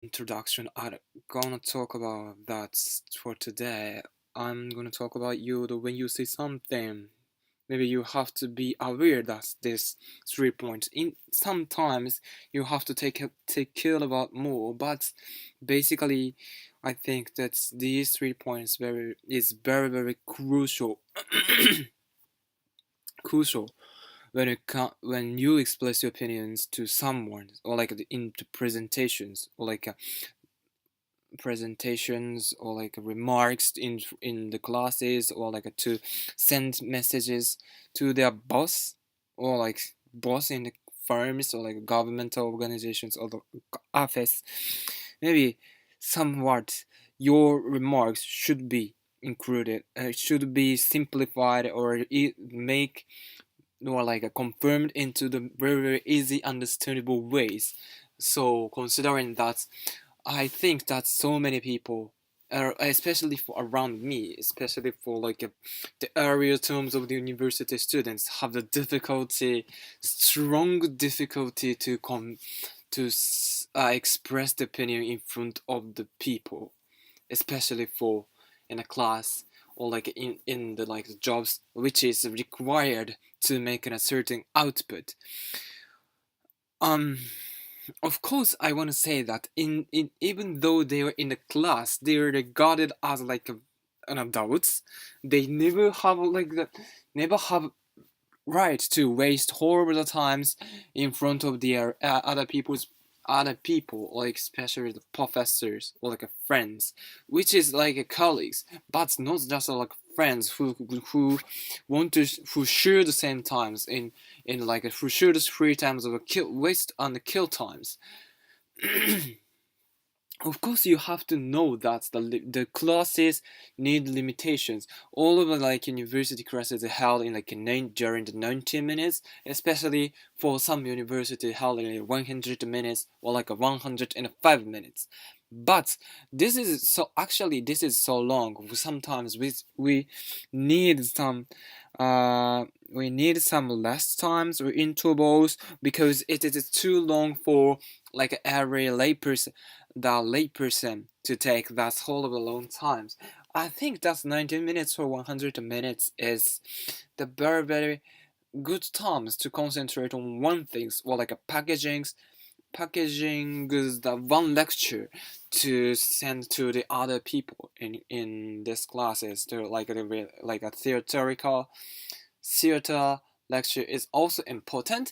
introduction. I'm gonna talk about that for today. I'm gonna talk about when you say something. Maybe you have to be aware that this 3 points. In sometimes you have to take care about more, but basically, I think that these 3 points very crucial. Crucial when you express your opinions to someone, or like into presentations, or like presentations, or like remarks in the classes, or like to send messages to their boss, or like boss in the firms, or like governmental organizations, or the office. Maybe somewhat your remarks should be included, should be simplified, or make, or like confirmed into the very easy understandable ways. So considering that, I think that so many people, especially for around me, especially for like the area terms of the university students, have the strong difficulty to express the opinion in front of the people, especially for in a class, or like in the like jobs which is required to make a certain output. um of course, I want to say that in even though they are in the class, they are regarded as like an adults. They never have right to waste horrible times in front of their other people, like especially the professors, or like friends, which is like colleagues, but not just like friends who who share the same times in like who share the free times of a kill waste on the kill times. Of course, you have to know that the classes need limitations. All of the like university classes are held in like during the 90 minutes, especially for some university held in 100 minutes, or like 105 minutes. But this is so long. Sometimes we need some less times or intervals, because it is too long for like every layperson to take that whole of a long times. I think that's 90 minutes or 100 minutes is the very good times to concentrate on one things, or like a packaging is the one lecture to send to the other people in this classes. They're like a theater lecture is also important,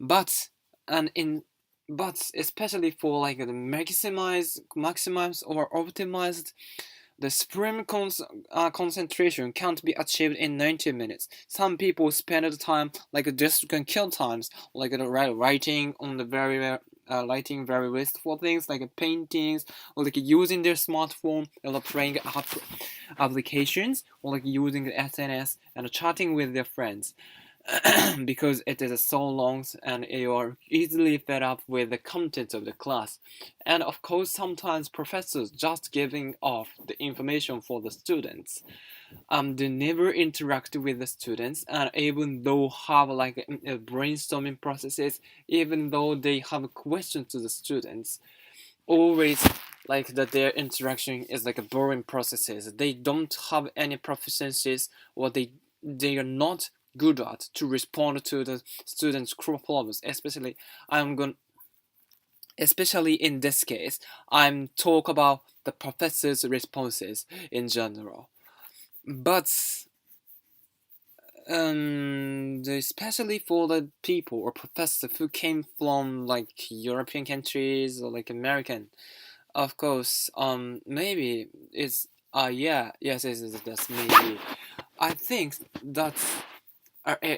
but and in but especially for like the maximize or optimized, the supreme concentration can't be achieved in 90 minutes. Some people spend the time like just can kill times, like writing on the writing very wasteful things like paintings, or like using their smartphone, or playing applications, or like using the SNS and chatting with their friends. Because it is so long and you are easily fed up with the content of the class. And of course, sometimes professors just giving off the information for the students. They never interact with the students, and even though have like brainstorming processes, even though they have questions to the students, always like that their interaction is like a boring processes. They don't have any proficiencies, or they are not good at to respond to the students' problems. I'm going especially in this case, I'm talk about the professor's responses in general. But especially for the people or professors who came from like European countries, or like American, of course, maybe it's yeah, yes, that's maybe. I think that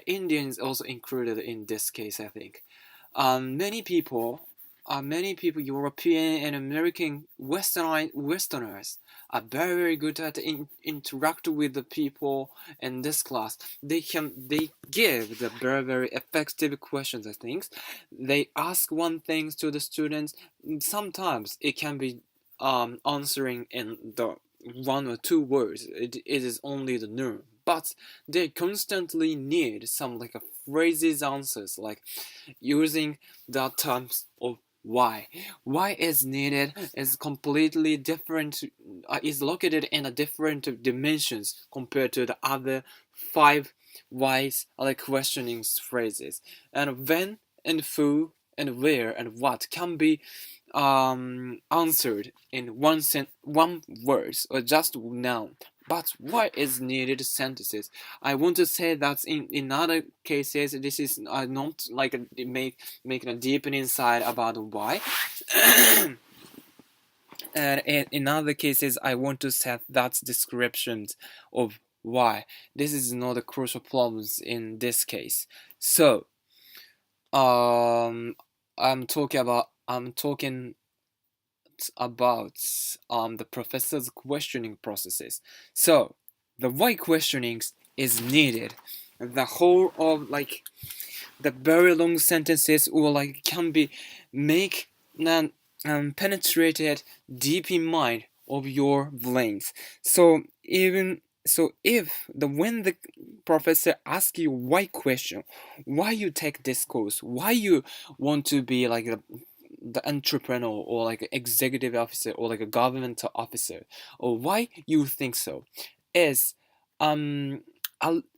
Indians also included in this case. I think many people, European and American Westerners are very good at interact with the people in this class. They give the very effective questions. I think they ask one thing to the students. Sometimes it can be answering in the 1 or 2 words. It is only the norm, but they constantly need some like a phrases answers, like using the terms of why. Why is needed is completely different, is located in a different dimensions compared to the other five whys like questioning phrases. And when and who and where and what can be answered in one words or just noun. But what is needed sentences? I want to say that in other cases this is not like making a deeper insight about why. And in other cases, I want to set that descriptions of why. This is not a crucial problems in this case. So, I'm talking about the professor's questioning processes. So the why questionings is needed. The whole of like the very long sentences or like can be make penetrated deep in mind of your brains. So even so if the when the professor asks you why question, why you take this course, why you want to be like the entrepreneur or like an executive officer or like a government officer, or why you think so, is um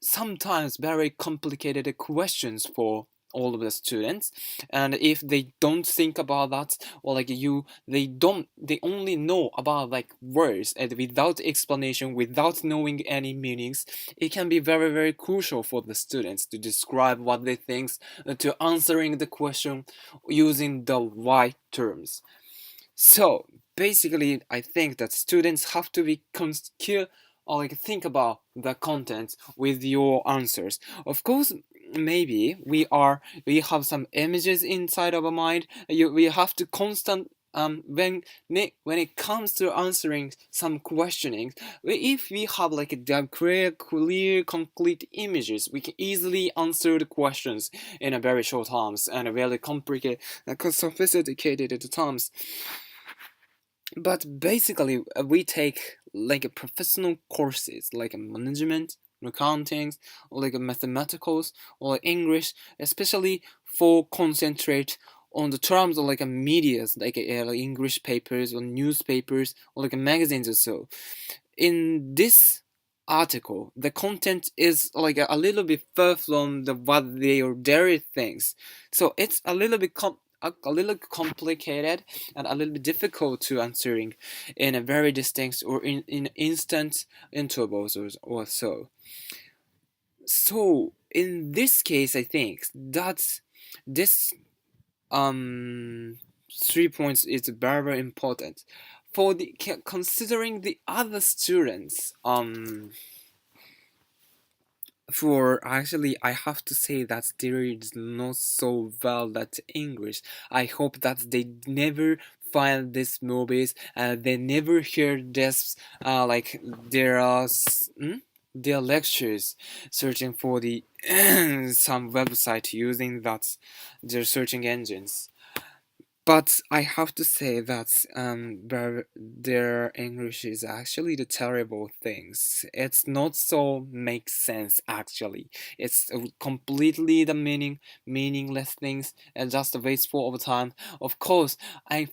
sometimes very complicated questions for all of the students. And if they don't think about that, or like they only know about like words and without explanation, without knowing any meanings, it can be very very crucial for the students to describe what they think, to answering the question using the right terms. So basically, I think that students have to be or like think about the content with your answers. Of course, maybe we have some images inside of our mind. We have to constant when it comes to answering some questioning, if we have like a clear concrete images, we can easily answer the questions in a very short terms and a very complicated sophisticated terms. But basically, we take like a professional courses like a management, accounting, or like a mathematicals or like English, especially for concentrate on the terms of like a medias, like English papers or newspapers or like magazines or so. In this article, the content is like a little bit far from the what they or their things, so it's a little bit a little complicated and a little bit difficult to answering in a very distinct or in instant intervals or so. So in this case, I think that this 3 points is very very important for the considering the other students. For actually, I have to say that there is not so well that English. I hope that they never find these movies and they never hear this like their lectures searching for the some website using that their searching engines. But I have to say that their English is actually the terrible things. It's not so makes sense actually. It's completely the meaningless things and just a wasteful of time. Of course, I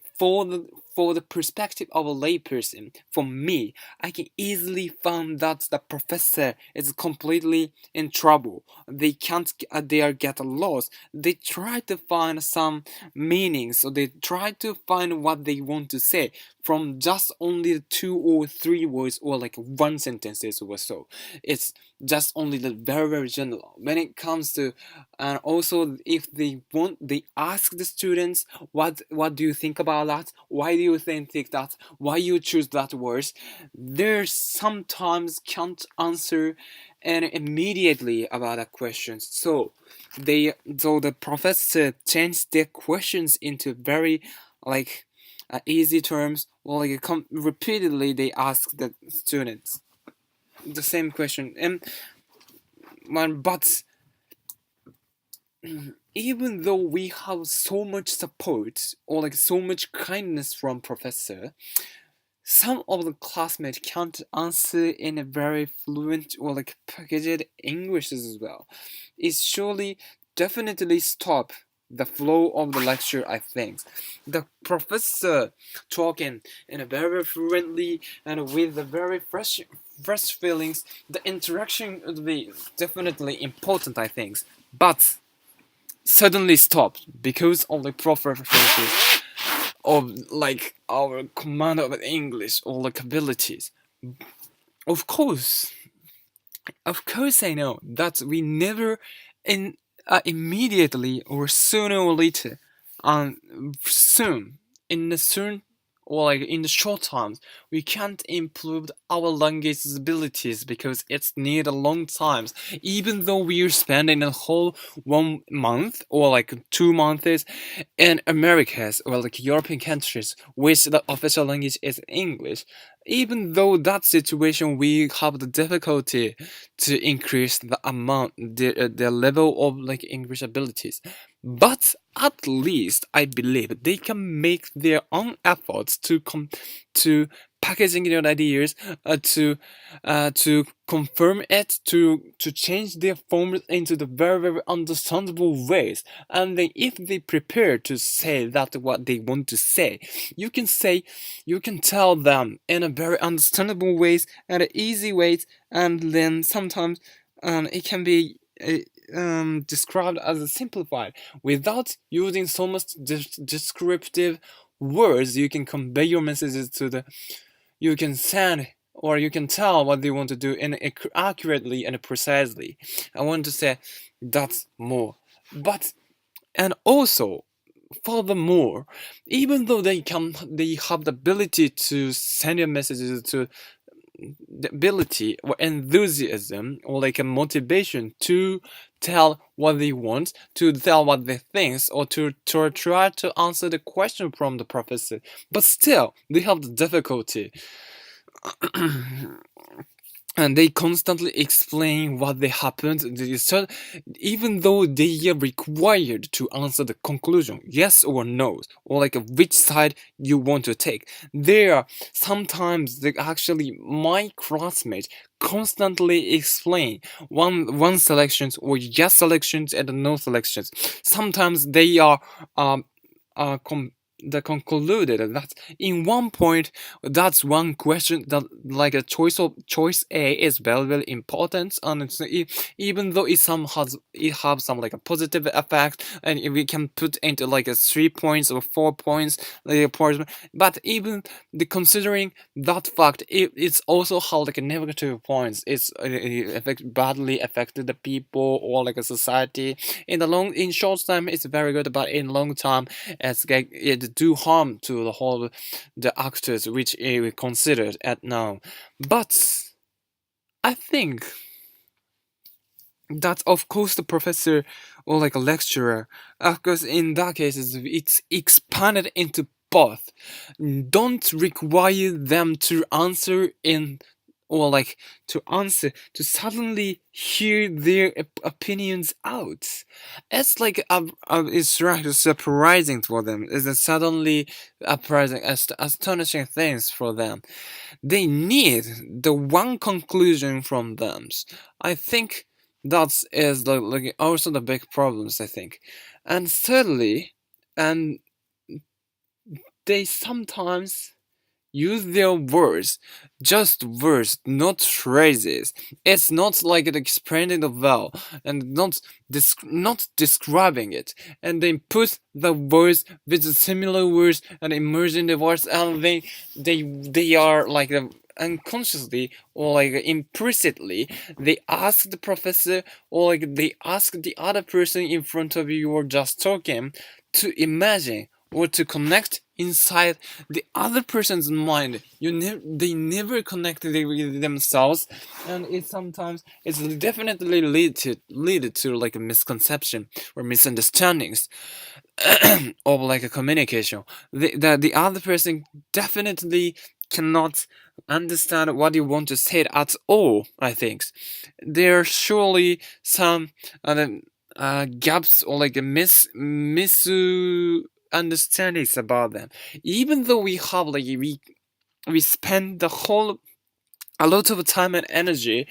for the perspective of a layperson, for me, I can easily find that the professor is completely in trouble. They can't. They are get lost. They try to find some meaning, so they try to find what they want to say from just only 2 or 3 words or like one sentences or so. It's just only the very very general when it comes to. And also if they want, they ask the students what do you think about that, why do you think that, why you choose that words, they sometimes can't answer and immediately about a question. So the professor changed their questions into very like easy terms, or like repeatedly they ask the students the same question. And but even though we have so much support or like so much kindness from professor, some of the classmates can't answer in a very fluent or like packaged English as well. It surely definitely stop the flow of the lecture, I think. The professor talking in a very fluently and with a very fresh feelings. The interaction would be definitely important, I think. But suddenly stopped because of the professors of like our command of English or like abilities. Of course, of course, I know that we never in immediately or sooner or later, soon in the soon or like in the short times, we can't improve our language abilities because it's need a long times. Even though we're spending a whole 1 month or like 2 months in Americas or like European countries, which the official language is English. Even though that situation, we have the difficulty to increase the amount, the level of like English abilities. But at least I believe they can make their own efforts to to packaging their ideas, to confirm it, to change their forms into the very understandable ways. And then if they prepare to say that what they want to say, you can say, you can tell them in a very understandable ways and easy ways, and then sometimes it can be described as a simplified without using so much descriptive words. You can convey your messages to the, you can send or you can tell what they want to do in accurately and precisely. I want to say that's more. But and also, furthermore, even though they have the ability to send your messages, to the ability or enthusiasm or like a motivation to tell what they want, to tell what they think, or to try to answer the question from the professor, but still they have the difficulty. And they constantly explain what they happened. Even though they are required to answer the conclusion, yes or no, or like which side you want to take, they are sometimes they actually my classmates constantly explain one selections or yes selections and no selections. Sometimes they are uh, com- they concluded that in one point, that's one question that like a choice A is very important, and even though it have some like a positive effect, and we can put into like a 3 points or 4 points like a point, but even the considering that fact, it's also how like a negative points. It's badly affected the people or like a society. In short time it's very good, but in long time it do harm to the whole the actors which we considered at now. But I think that of course the professor or like a lecturer, of course in that case it's expanded into both. Don't require them to answer in or like to answer to suddenly hear their opinions out. It's like it's right surprising for them. It's a suddenly surprising astonishing things for them. They need the one conclusion from them. I think that is like also the big problems, I think. And thirdly, and they sometimes use their words, just words, not phrases. It's not like it explaining the well and not describing it, and they put the words with the similar words and immersion the words, and they are like unconsciously or like implicitly they ask the professor or like they ask the other person in front of you or just talking to imagine or to connect inside the other person's mind. They never connect with themselves, and it sometimes it's definitely lead to like a misconception or misunderstandings of like a communication. The other person definitely cannot understand what you want to say at all. I think there are surely some gaps or like a misunderstandings about them. Even though we have we spend the whole a lot of time and energy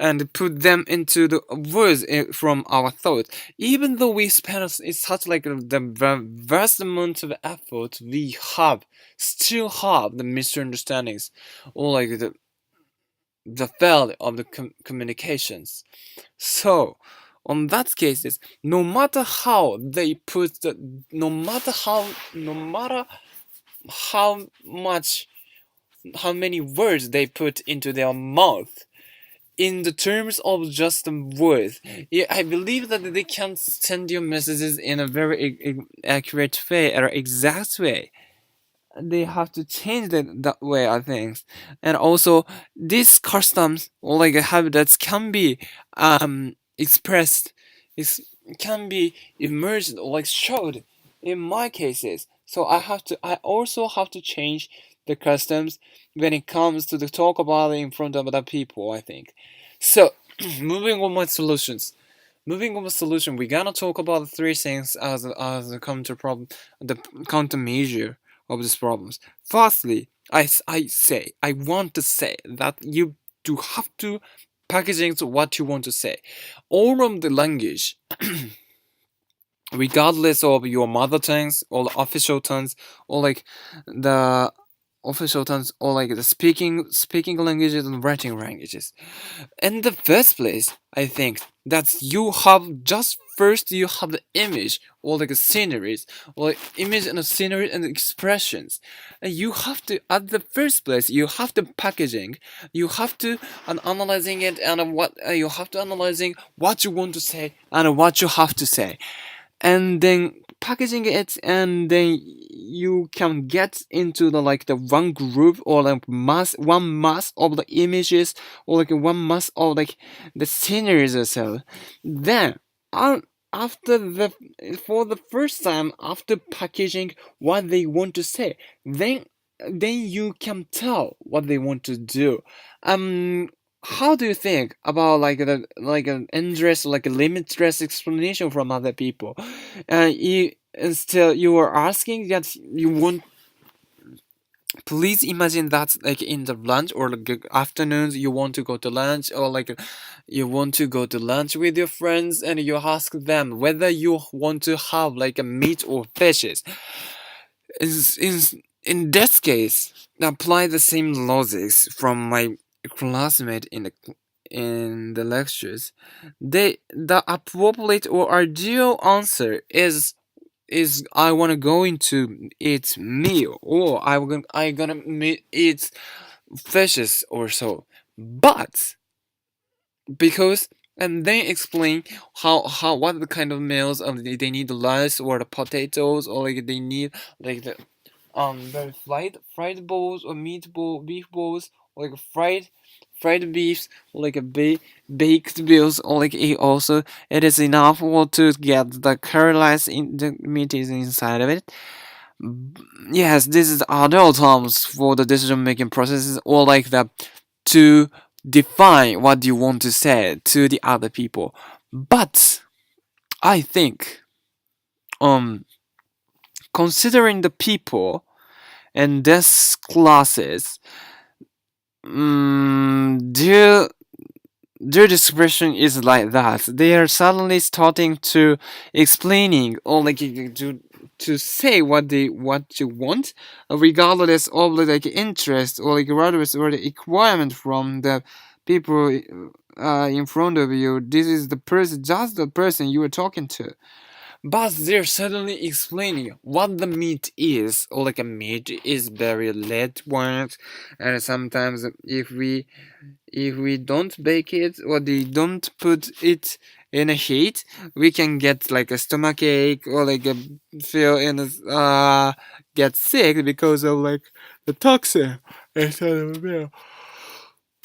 and put them into the words from our thoughts. Even though we spend such like the vast amount of effort, we have still have the misunderstandings or like the failure of the communications. So, on that cases, no matter how they put the, no matter how much, how many words they put into their mouth, in the terms of just the words, yeah, I believe that they can send your messages in a very accurate way or exact way. They have to change that way, I think. And also, these customs or like habits can be expressed, is can be emerged or like showed in my cases. So I also have to change the customs when it comes to the talk about it in front of other people, I think. So moving on my solutions. Moving on with solution, we're gonna talk about the three things as a counter problem, the countermeasure of these problems. Firstly, I want to say that you do have to packaging to what you want to say. All of the language, regardless of your mother tongues or the official tongues or like the official tongues or like the speaking languages and writing languages. In the first place, I think that you have just first you have the image or like a sceneries or like image and a scenery and expressions, and you have to at the first place you have the packaging, you have to analyzing it and what you have to analyzing what you want to say and what you have to say, and then packaging it, and then you can get into the like the one group or like mass of the images or like one mass of like the sceneries or so. Then after the for the first time after packaging what they want to say, then you can tell what they want to do. How do you think about like the like an endless like a limitless explanation from other people? You still you are asking that you want. Please imagine that like in the lunch or like afternoons you want to go to lunch or like you want to go to lunch with your friends and you ask them whether you want to have like a meat or fishes. In this case, apply the same logics from my classmate in the lectures. The appropriate or ideal answer is I want to go into eat meal or I gonna eat fishes or so. But because and then explain how what the kind of meals they need the rice or the potatoes or like they need like the fried balls or beef balls or like fried beefs or like a baked bills or like it also it is enough to get the caramelized in the meat is inside of it. Yes, this is other terms for the decision making processes or like that to define what you want to say to the other people. But I think considering the people and this classes, their description is like that. They are suddenly starting to explaining or like to say what you want, regardless of the like interest or like regardless or the requirement from the people in front of you. This is the person, just the person you are talking to. But they're suddenly explaining what the meat is, or like a meat is very red ones, and sometimes if we don't bake it or they don't put it in a heat, we can get like a stomach ache or like a feel in a get sick because of like the toxin inside of the meal.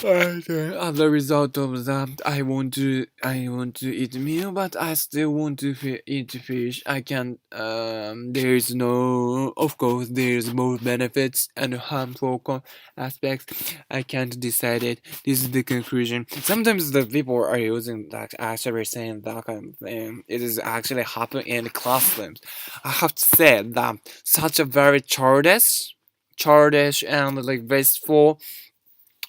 As a result of that, I want to eat meal, but I still want to eat fish. I can there is no, of course, there is both benefits and harmful aspects. I can't decide it. This is the conclusion. Sometimes the people are using that actually saying that kind of thing. It is actually happening in classrooms. I have to say that such a very childish and like wasteful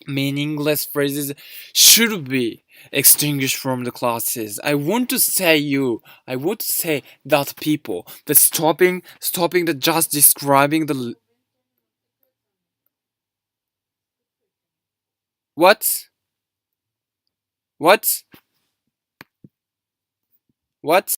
meaningless phrases should be extinguished from the classes. I want to say you. I want to say that people. The stopping the just describing the what? What? What?